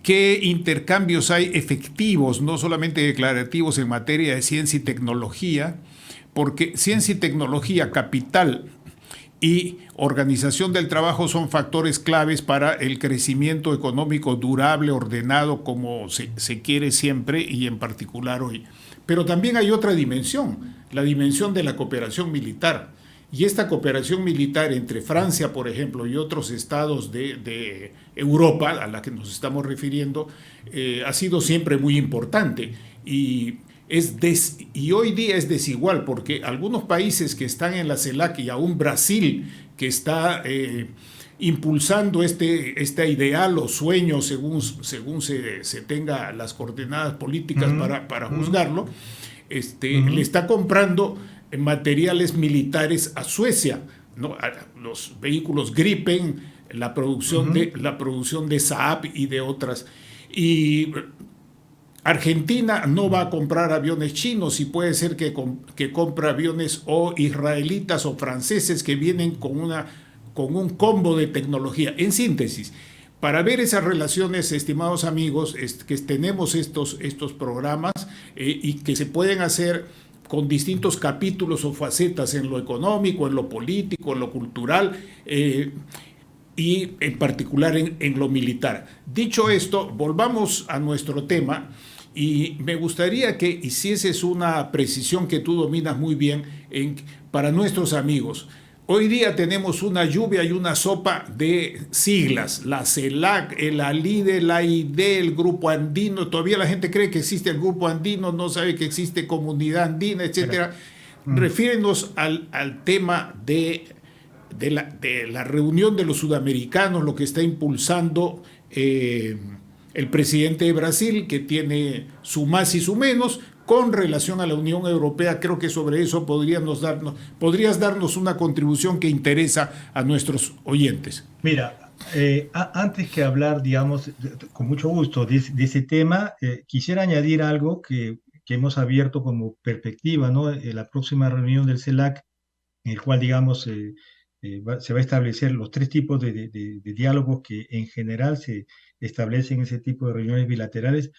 ¿Qué intercambios hay efectivos, no solamente declarativos en materia de ciencia y tecnología? Porque ciencia y tecnología, capital y organización del trabajo son factores claves para el crecimiento económico durable, ordenado, como se quiere siempre y en particular hoy. Pero también hay otra dimensión, la dimensión de la cooperación militar. Y esta cooperación militar entre Francia, por ejemplo, y otros estados de Europa a la que nos estamos refiriendo, ha sido siempre muy importante. Y hoy día es desigual porque algunos países que están en la CELAC y aún Brasil, que está impulsando este ideal o sueño según se tenga las coordenadas políticas ¿Mm? para ¿Mm? juzgarlo, le ¿Mm? está comprando materiales militares a Suecia, ¿no? A los vehículos Gripen, ¿Mm? la producción de Saab y de otras. Y Argentina no va a comprar aviones chinos y puede ser que compre aviones o israelitas o franceses que vienen con un combo de tecnología. En síntesis, para ver esas relaciones, estimados amigos, que tenemos estos programas y que se pueden hacer con distintos capítulos o facetas en lo económico, en lo político, en lo cultural, y en particular en lo militar. Dicho esto, volvamos a nuestro tema y me gustaría que hicieses una precisión que tú dominas muy bien para nuestros amigos. Hoy día tenemos una lluvia y una sopa de siglas, la CELAC, el ALIDE, el AID, el Grupo Andino. Todavía la gente cree que existe el Grupo Andino, no sabe que existe Comunidad Andina, Espera. etcétera. ¿Mm? Refírenos al tema de la reunión de los sudamericanos, lo que está impulsando el presidente de Brasil, que tiene su más y su menos, con relación a la Unión Europea. Creo que sobre eso podrías darnos una contribución que interesa a nuestros oyentes. Mira, antes que hablar, digamos, con mucho gusto de ese tema, quisiera añadir algo que hemos abierto como perspectiva, ¿no? La próxima reunión del CELAC, en el cual, digamos, se va a establecer los tres tipos de diálogos que en general se establecen en ese tipo de reuniones bilaterales.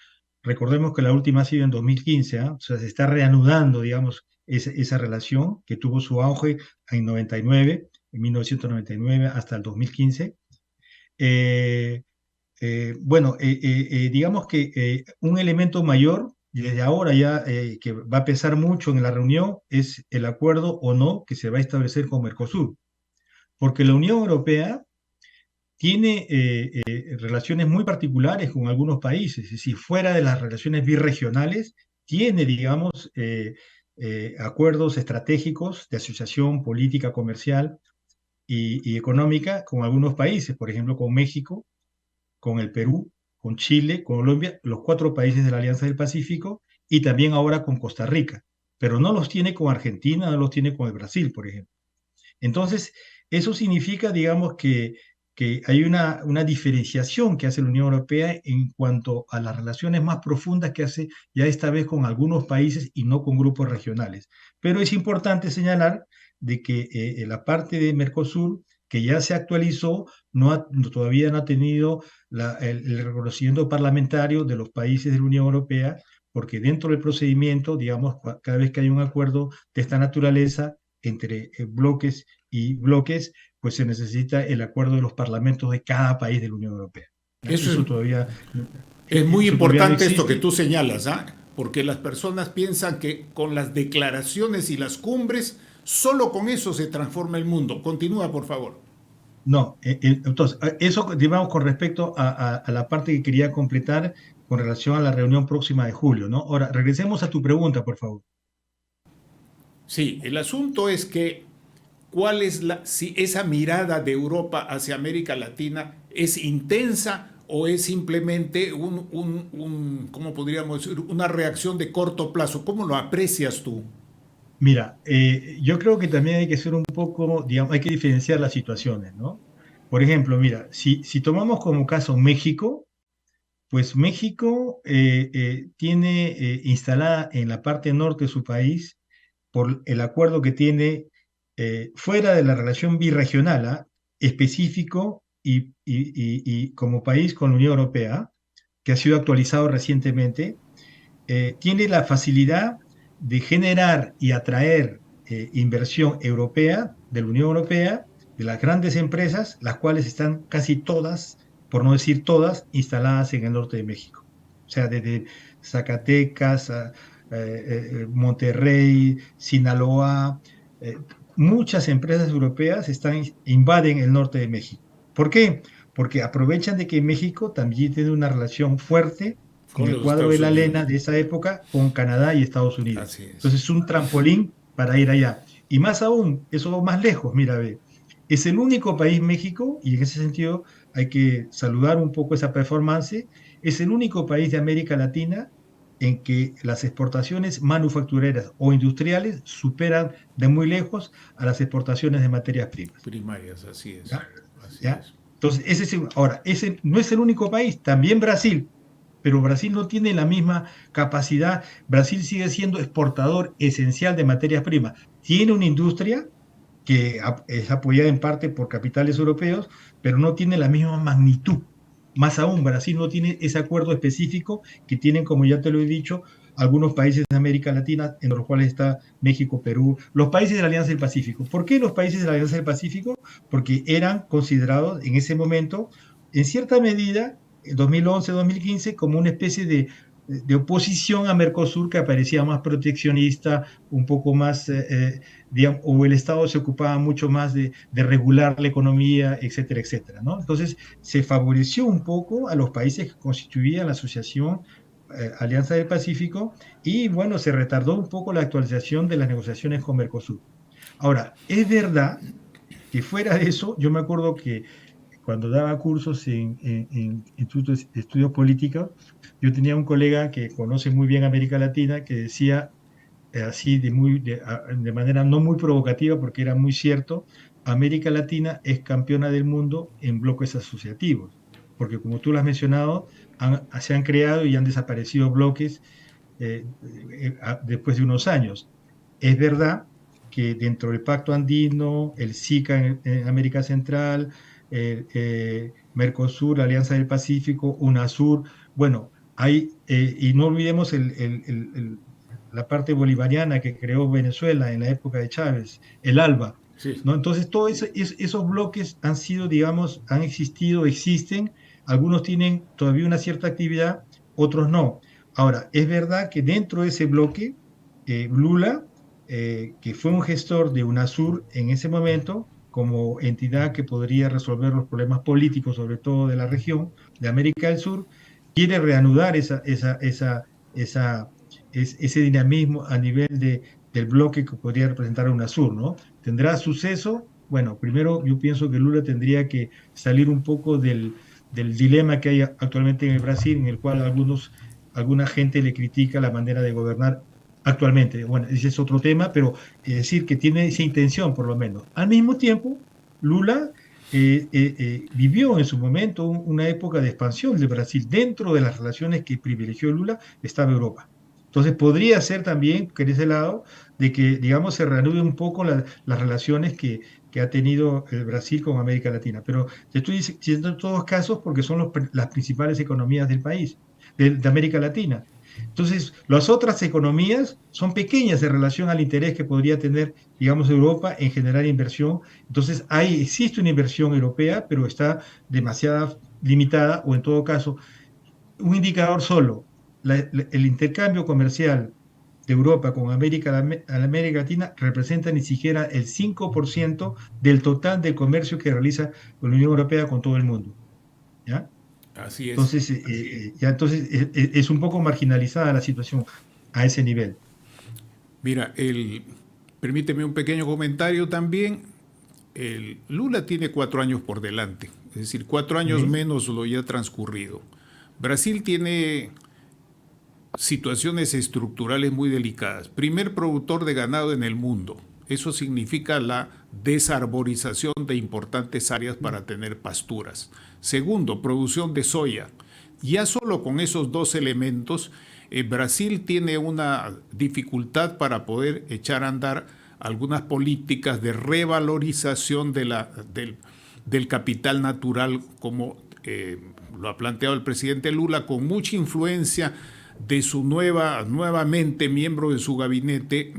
Recordemos que la última ha sido en 2015, ¿ah? O sea, se está reanudando, digamos, esa relación que tuvo su auge en 99, en 1999 hasta el 2015. Eh, bueno, digamos que un elemento mayor, y desde ahora ya que va a pesar mucho en la reunión, es el acuerdo o no que se va a establecer con Mercosur, porque la Unión Europea tiene relaciones muy particulares con algunos países, es decir, fuera de las relaciones birregionales, tiene, digamos, acuerdos estratégicos de asociación política, comercial y económica con algunos países, por ejemplo, con México, con el Perú. con Chile, con Colombia, los 4 países de la Alianza del Pacífico y también ahora con Costa Rica, pero no los tiene con Argentina, no los tiene con el Brasil, por ejemplo. Entonces, eso significa, digamos, que hay una diferenciación que hace la Unión Europea en cuanto a las relaciones más profundas que hace ya esta vez con algunos países y no con grupos regionales. Pero es importante señalar de que la parte de Mercosur, que ya se actualizó, todavía no ha tenido el reconocimiento parlamentario de los países de la Unión Europea, porque dentro del procedimiento, digamos, cada vez que hay un acuerdo de esta naturaleza entre bloques y bloques, pues se necesita el acuerdo de los parlamentos de cada país de la Unión Europea. Eso Eso todavía, es muy eso todavía no importante esto que existe. tú señalas, ¿ah? Porque las personas piensan que con las declaraciones y las cumbres, solo con eso se transforma el mundo. Continúa, por favor. No, entonces, eso digamos con respecto a la parte que quería completar con relación a la reunión próxima de julio, ¿no? Ahora, regresemos a tu pregunta, por favor. Sí, el asunto es que cuál es si esa mirada de Europa hacia América Latina es intensa o es simplemente ¿cómo podríamos decir? Una reacción de corto plazo. ¿Cómo lo aprecias tú? Mira, yo creo que también hay que ser un poco, digamos, hay que diferenciar las situaciones, ¿no? Por ejemplo, mira, si tomamos como caso México, pues México tiene instalada en la parte norte de su país, por el acuerdo que tiene fuera de la relación birregional, ¿ah? Específico y como país con la Unión Europea, que ha sido actualizado recientemente, tiene la facilidad de generar y atraer inversión europea, de la Unión Europea, de las grandes empresas, las cuales están casi todas, por no decir todas, instaladas en el norte de México. O sea, desde Zacatecas, Monterrey, Sinaloa, eh, muchas empresas europeas invaden el norte de México. ¿Por qué? Porque aprovechan de que México también tiene una relación fuerte en Con el los cuadro de Estados la Unidos. LENA de esa época con Canadá y Estados Unidos. Así es. Entonces es un trampolín para ir allá. Y más aún, eso va más lejos, mira, ve, es el único país México, y en ese sentido hay que saludar un poco esa performance, es el único país de América Latina en que las exportaciones manufactureras o industriales superan de muy lejos a las exportaciones de materias primas. Primarias, así es. ¿Ya? Así ¿Ya? es. Entonces, ahora, ese no es el único país, también Brasil, pero Brasil no tiene la misma capacidad. Brasil sigue siendo exportador esencial de materias primas. Tiene una industria que es apoyada en parte por capitales europeos, pero no tiene la misma magnitud. Más aún, Brasil no tiene ese acuerdo específico que tienen, como ya te lo he dicho, algunos países de América Latina, en los cuales está México, Perú, los países de la Alianza del Pacífico. ¿Por qué los países de la Alianza del Pacífico? Porque eran considerados en ese momento, en cierta medida, en 2011-2015, como una especie de oposición a Mercosur que aparecía más proteccionista, un poco más, digamos, o el Estado se ocupaba mucho más de regular la economía, etcétera, etcétera, ¿no? Entonces se favoreció un poco a los países que constituían la Asociación Alianza del Pacífico y bueno, se retardó un poco la actualización de las negociaciones con Mercosur. Ahora, es verdad que fuera de eso, yo me acuerdo que cuando daba cursos en institutos de estudios políticos, yo tenía un colega que conoce muy bien América Latina que decía así de manera no muy provocativa porque era muy cierto, América Latina es campeona del mundo en bloques asociativos, porque como tú lo has mencionado, se han creado y han desaparecido bloques después de unos años. Es verdad que dentro del Pacto Andino, el SICA en América Central, Mercosur, la Alianza del Pacífico, UNASUR, bueno, y no olvidemos la parte bolivariana que creó Venezuela en la época de Chávez, el ALBA, Sí. ¿no? Entonces, todos esos bloques han sido, digamos, han existido, existen, algunos tienen todavía una cierta actividad, otros no. Ahora, es verdad que dentro de ese bloque, Lula, que fue un gestor de UNASUR en ese momento, como entidad que podría resolver los problemas políticos, sobre todo de la región de América del Sur, quiere reanudar ese dinamismo a nivel del bloque que podría representar a UNASUR, ¿no? ¿Tendrá suceso? Bueno, primero yo pienso que Lula tendría que salir un poco del dilema que hay actualmente en el Brasil, en el cual alguna gente le critica la manera de gobernar actualmente. Bueno, ese es otro tema, pero es decir, que tiene esa intención por lo menos. Al mismo tiempo, Lula vivió en su momento una época de expansión de Brasil. Dentro de las relaciones que privilegió Lula estaba Europa. Entonces podría ser también, que en ese lado, de que, digamos, se reanude un poco las relaciones que ha tenido el Brasil con América Latina. Pero te estoy diciendo en todos casos porque son las principales economías del país, de América Latina. Entonces, las otras economías son pequeñas en relación al interés que podría tener, digamos, Europa en generar inversión. Entonces, existe una inversión europea, pero está demasiado limitada, o en todo caso, un indicador solo, el intercambio comercial de Europa con América Latina representa ni siquiera el 5% del total del comercio que realiza la Unión Europea con todo el mundo. ¿Ya? Así es. Entonces, es un poco marginalizada la situación a ese nivel. Mira, permíteme un pequeño comentario también. El Lula tiene 4 años por delante, es decir, 4 años ¿Sí? menos lo ya transcurrido. Brasil tiene situaciones estructurales muy delicadas. Primer productor de ganado en el mundo. Eso significa la desarborización de importantes áreas para tener pasturas. Segundo, producción de soya. Ya solo con esos dos elementos, Brasil tiene una dificultad para poder echar a andar algunas políticas de revalorización del capital natural, como lo ha planteado el presidente Lula, con mucha influencia de su nuevamente miembro de su gabinete,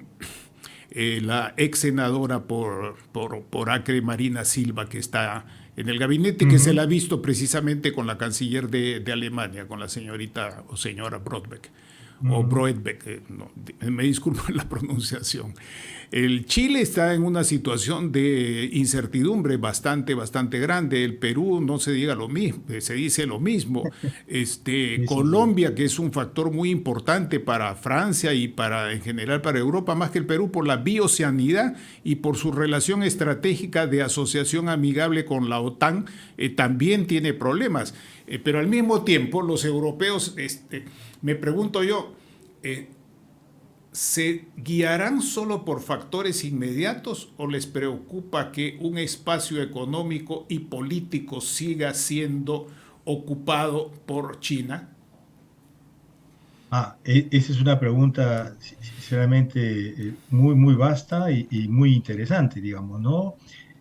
la ex senadora por Acre, Marina Silva, que está en el gabinete, que se la ha visto precisamente con la canciller de Alemania, con la señorita o señora Brodbeck, o Broedbeck, no, me disculpo en la pronunciación. El Chile está en una situación de incertidumbre bastante grande. El Perú no se diga lo mismo, se dice lo mismo. Sí, sí, sí. Colombia, que es un factor muy importante para Francia y en general para Europa, más que el Perú, por la bioceanidad y por su relación estratégica de asociación amigable con la OTAN, también tiene problemas. Pero al mismo tiempo, los europeos, me pregunto yo, ¿se guiarán solo por factores inmediatos o les preocupa que un espacio económico y político siga siendo ocupado por China? Esa es una pregunta, sinceramente, muy, muy vasta y muy interesante, digamos, ¿no?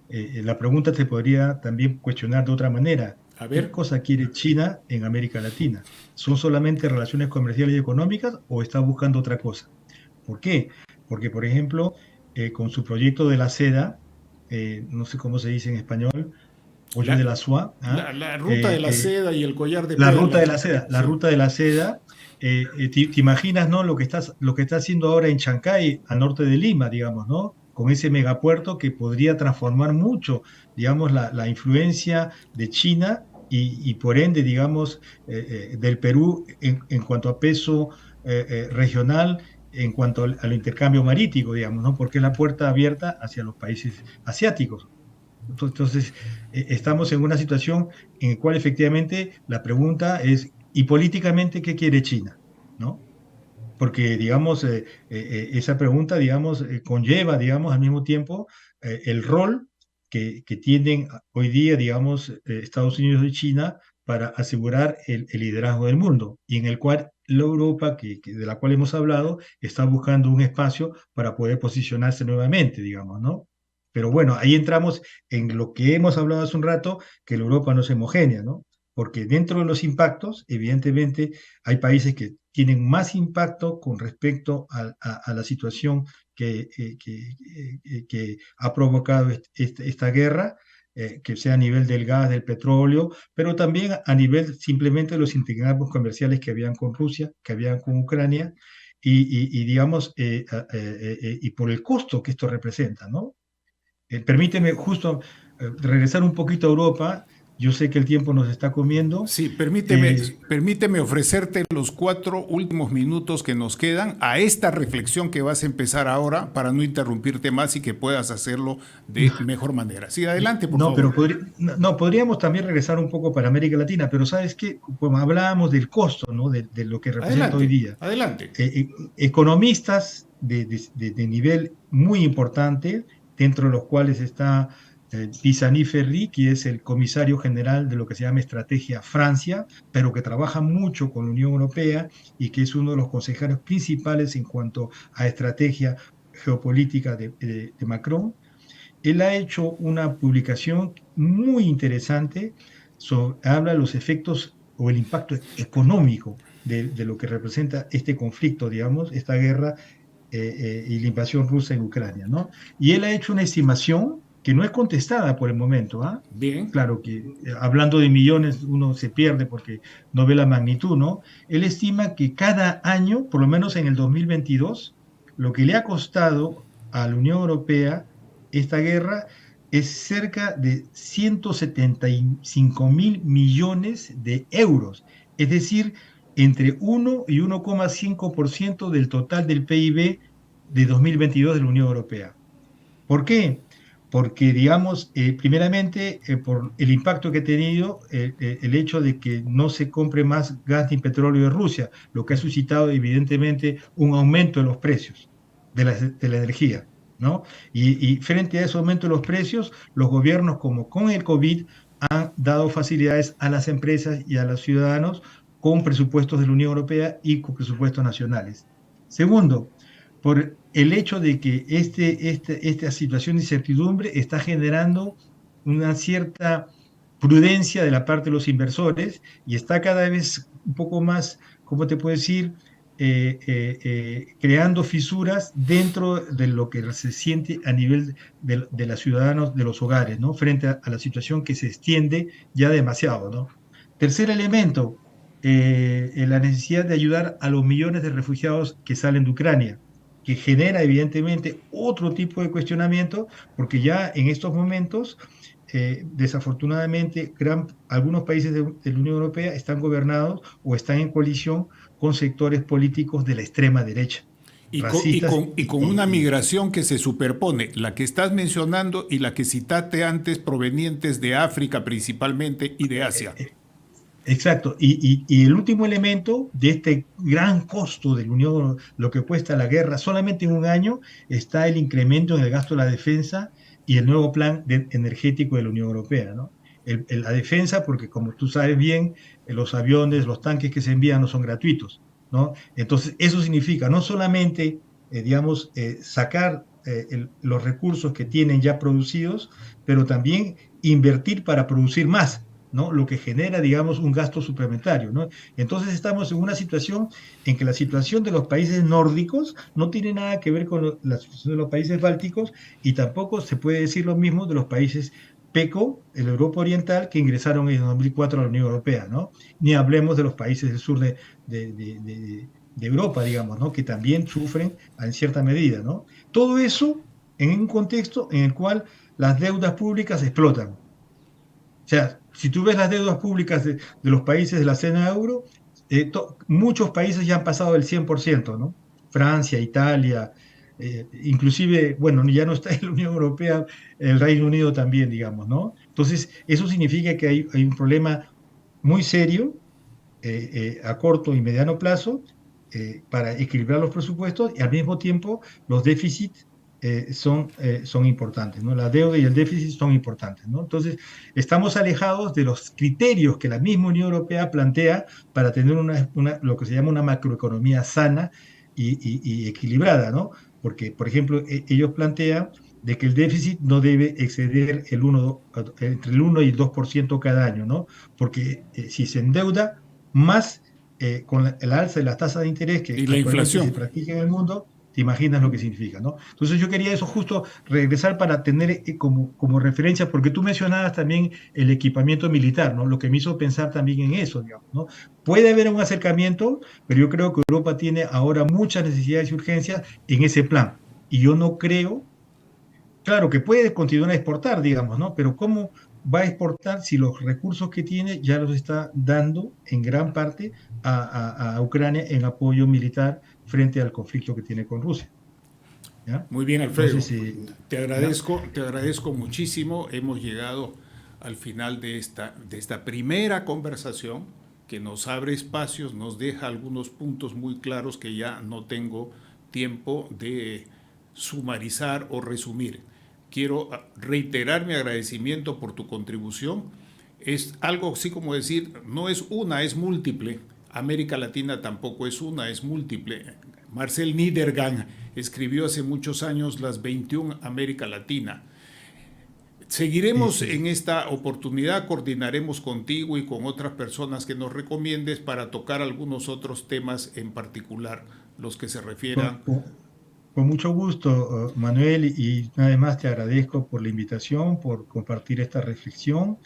La pregunta te podría también cuestionar de otra manera. A ¿Qué ver, cosa quiere China en América Latina? ¿Son solamente relaciones comerciales y económicas o está buscando otra cosa? ¿Por qué? Porque, por ejemplo, con su proyecto de la seda, no sé cómo se dice en español, pollo de la, la soie, ¿ah? la ruta de Eh, la eh, seda y el collar de la ruta de perlas. la seda, la Sí. ruta de la seda, te imaginas, ¿no? Lo que está haciendo ahora en Chancay, al norte de Lima, digamos, ¿no? Con ese megapuerto que podría transformar mucho, digamos, la influencia de China y por ende, digamos, del Perú en cuanto a peso regional, en cuanto al intercambio marítimo, digamos, ¿no? Porque es la puerta abierta hacia los países asiáticos. Entonces, estamos en una situación en la cual efectivamente la pregunta es, ¿y políticamente qué quiere China? ¿No? Porque, digamos, esa pregunta, digamos, conlleva, digamos, al mismo tiempo el rol que tienen hoy día, digamos, Estados Unidos y China para asegurar el liderazgo del mundo y en el cual la Europa, de la cual hemos hablado, está buscando un espacio para poder posicionarse nuevamente, digamos, ¿no? Pero bueno, ahí entramos en lo que hemos hablado hace un rato, que la Europa no es homogénea, ¿no? Porque dentro de los impactos, evidentemente, hay países que tienen más impacto con respecto a la situación que ha provocado esta guerra, que sea a nivel del gas, del petróleo, pero también a nivel simplemente de los intercambios comerciales que habían con Rusia, que habían con Ucrania, digamos, y por el costo que esto representa, ¿no? Permíteme justo regresar un poquito a Europa. Yo sé que el tiempo nos está comiendo. Sí, Eh, permíteme ofrecerte los 4 últimos minutos que nos quedan a esta reflexión que vas a empezar ahora para no interrumpirte más y que puedas hacerlo de mejor manera. Sí, adelante, por no, favor. no, podríamos también regresar un poco para América Latina, pero ¿sabes qué? Como hablábamos del costo, ¿no? De lo que representa hoy Adelante, día. adelante. Economistas de nivel muy importante, dentro de los cuales está Pisani Ferry, que es el comisario general de lo que se llama Estrategia Francia, pero que trabaja mucho con la Unión Europea y que es uno de los consejeros principales en cuanto a estrategia geopolítica de Macron. Él ha hecho una publicación muy interesante habla de los efectos o el impacto económico de lo que representa este conflicto, digamos, esta guerra y la invasión rusa en Ucrania, ¿no? Y él ha hecho una estimación que no es contestada por el momento, ¿ah? Bien. Claro que hablando de millones uno se pierde porque no ve la magnitud, ¿no? Él estima que cada año, por lo menos en el 2022, lo que le ha costado a la Unión Europea esta guerra es cerca de 175.000 millones de euros, es decir, entre 1 y 1,5% del total del PIB de 2022 de la Unión Europea. ¿Por qué? Porque, digamos, primeramente, por el impacto que ha tenido el hecho de que no se compre más gas ni petróleo de Rusia, lo que ha suscitado, evidentemente, un aumento en los precios de la energía, ¿no? Y frente a ese aumento de los precios, los gobiernos, como con el COVID, han dado facilidades a las empresas y a los ciudadanos con presupuestos de la Unión Europea y con presupuestos nacionales. Segundo, por el hecho de que esta situación de incertidumbre está generando una cierta prudencia de la parte de los inversores y está cada vez un poco más, ¿cómo te puedo decir? Creando fisuras dentro de lo que se siente a nivel de los ciudadanos de los hogares, ¿no? Frente a la situación que se extiende ya demasiado, ¿no? Tercer elemento, la necesidad de ayudar a los millones de refugiados que salen de Ucrania, que genera evidentemente otro tipo de cuestionamiento, porque ya en estos momentos, desafortunadamente, algunos países de la Unión Europea están gobernados o están en coalición con sectores políticos de la extrema derecha, racistas Y con una migración que se superpone, la que estás mencionando y la que citaste antes, provenientes de África principalmente y de Asia. Exacto. Y el último elemento de este gran costo de la Unión, lo que cuesta la guerra, solamente en un año está el incremento en el gasto de la defensa y el nuevo plan energético de la Unión Europea, ¿no? La defensa, porque como tú sabes bien, los aviones, los tanques que se envían no son gratuitos, ¿no? Entonces, eso significa no solamente, digamos, sacar los recursos que tienen ya producidos, pero también invertir para producir más, ¿no? Lo que genera, digamos, un gasto suplementario, ¿no? Entonces estamos en una situación en que la situación de los países nórdicos no tiene nada que ver con la situación de los países bálticos y tampoco se puede decir lo mismo de los países PECO, el Europa Oriental, que ingresaron en 2004 a la Unión Europea, ¿no? Ni hablemos de los países del sur de Europa, digamos, ¿no? Que también sufren en cierta medida, ¿no? Todo eso en un contexto en el cual las deudas públicas explotan. O sea, si tú ves las deudas públicas de los países de la zona euro, muchos países ya han pasado el 100%, ¿no? Francia, Italia, inclusive, bueno, ya no está en la Unión Europea, el Reino Unido también, digamos, ¿no? Entonces, eso significa que hay un problema muy serio a corto y mediano plazo para equilibrar los presupuestos y al mismo tiempo los déficits son importantes, ¿no? La deuda y el déficit son importantes, ¿no? Entonces, estamos alejados de los criterios que la misma Unión Europea plantea para tener lo que se llama una macroeconomía sana y equilibrada, ¿no? Porque, por ejemplo, ellos plantean de que el déficit no debe exceder entre el 1 y el 2% cada año, ¿no? Porque si se endeuda más con el alza de las tasas de interés que Y la actualmente se inflación. practica en el mundo, te imaginas lo que significa, ¿no? Entonces yo quería eso justo regresar para tener como referencia, porque tú mencionabas también el equipamiento militar, ¿no? Lo que me hizo pensar también en eso, digamos, ¿no? Puede haber un acercamiento, pero yo creo que Europa tiene ahora muchas necesidades y urgencias en ese plan. Y yo no creo, claro que puede continuar a exportar, digamos, ¿no? Pero va a exportar si los recursos que tiene ya los está dando en gran parte a Ucrania en apoyo militar frente al conflicto que tiene con Rusia? ¿Ya? Muy bien, Alfredo. Entonces, te agradezco muchísimo. Hemos llegado al final de esta primera conversación que nos abre espacios, nos deja algunos puntos muy claros que ya no tengo tiempo de sumarizar o resumir. Quiero reiterar mi agradecimiento por tu contribución. Es algo así como decir, no es una, es múltiple. América Latina tampoco es una, es múltiple. Marcel Niedergang escribió hace muchos años Las 21 América Latina. Seguiremos en esta oportunidad, coordinaremos contigo y con otras personas que nos recomiendes para tocar algunos otros temas en particular, los que se refieran. Con mucho gusto, Manuel, y una vez más te agradezco por la invitación, por compartir esta reflexión.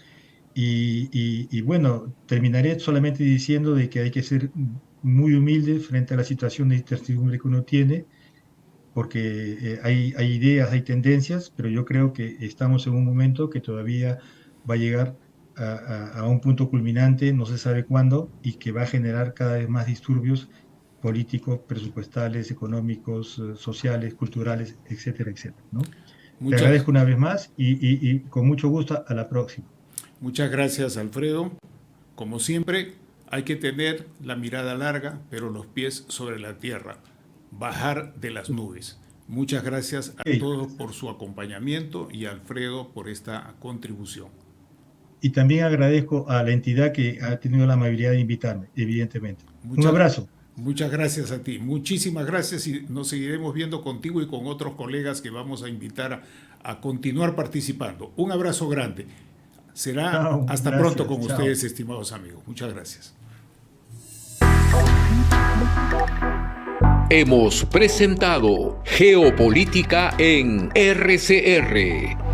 Y bueno, terminaré solamente diciendo de que hay que ser muy humildes frente a la situación de incertidumbre que uno tiene, porque hay ideas, hay tendencias, pero yo creo que estamos en un momento que todavía va a llegar a un punto culminante, no se sabe cuándo, y que va a generar cada vez más disturbios políticos, presupuestales, económicos, sociales, culturales, etcétera, etcétera, ¿no? Te agradezco una vez más y con mucho gusto a la próxima. Muchas gracias, Alfredo. Como siempre, hay que tener la mirada larga, pero los pies sobre la tierra. Bajar de las nubes. Muchas gracias a todos por su acompañamiento y a Alfredo por esta contribución. Y también agradezco a la entidad que ha tenido la amabilidad de invitarme, evidentemente. Un abrazo. Muchas gracias a ti. Muchísimas gracias y nos seguiremos viendo contigo y con otros colegas que vamos a invitar a continuar participando. Un abrazo grande. Será hasta pronto con ustedes, estimados amigos. Muchas gracias. Hemos presentado Geopolítica en RCR.